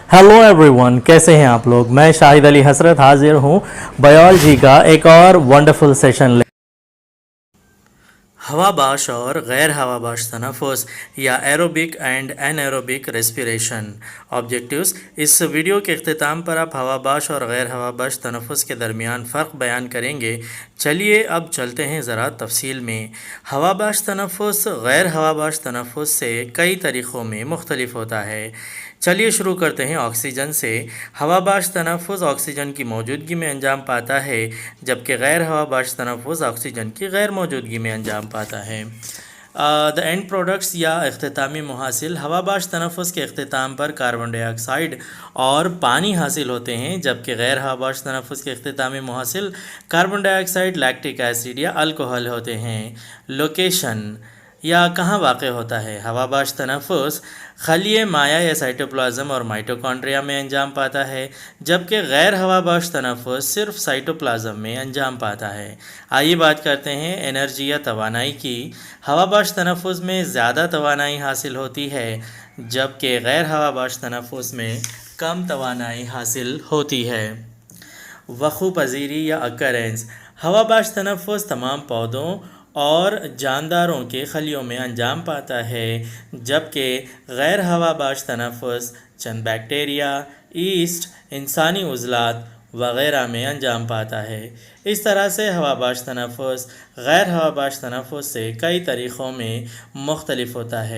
Hello everyone, कैसे हैं आप लोग। मैं शाहिद अली हसरत हाजिर हूँ बायोलॉजी का एक और वंडरफुल सेशन। हवाबाश और गैर हवाबाश तनफ़ुस या aerobic and anaerobic respiration objectives. इस वीडियो के अख्ताम पर आप हवाबाश और गैर हवाबाश तनफ़ुस के दरमियान फ़र्क बयान करेंगे। चलिए अब चलते हैं ज़रा तफसील में। हवाबाश तनफ़ुस गैर हवाबाश तनफ़ुस से कई तरीक़ों में मुख्तलिफ होता है। चलिए शुरू करते हैं ऑक्सीजन से। हवाबाश तनफ़ुस ऑक्सीजन की मौजूदगी में अंजाम पाता है, जबकि गैर हवाबाश तनफ़ुस ऑक्सीजन की गैर मौजूदगी में अंजाम पाता है। द एंड प्रोडक्ट्स या अख्तामी मुहासिल। हवाबाश तनफ़ुस के अख्ताम पर कार्बन डाइऑक्साइड और पानी हासिल होते हैं, जबकि गैर हवाबाश तनफ़ुस के अख्तामी मुहासिल कार्बन डाइऑक्साइड, लैक्टिक एसिड या अल्कोहल होते हैं। लोकेशन या कहाँ वाक़ होता है। हवाबाश तनफ़ुस खलिए माया या साइटोप्लाज़्म और माइटोकॉन्ड्रिया में अंजाम पाता है, जबकि गैर हवाबाश तनफ़ुस सिर्फ साइटोप्लाज़्म में अंजाम पाता है। आइए बात करते हैं एनर्जी या तवानाई की। हवाबाश तनफ़ुस में ज़्यादा तवानाई हासिल होती है, जबकि गैर हवाबाश तनफ़ुस में कम तवानाई हासिल होती है। वक़ू पज़ीरी या अक्रेंस। हवाबाश तनफ़ुस तमाम पौधों और जानदारों के खलियों में अंजाम पाता है, जबकि गैर हवाबाश तनफ़ुस चंद बैक्टीरिया, ईस्ट, इंसानी उज़लात वग़ैरह में अंजाम पाता है। इस तरह से हवाबाश तनफ़ुस गैर हवाबाश तनफ़ुस से कई तरीक़ों में मुख्तलिफ होता है।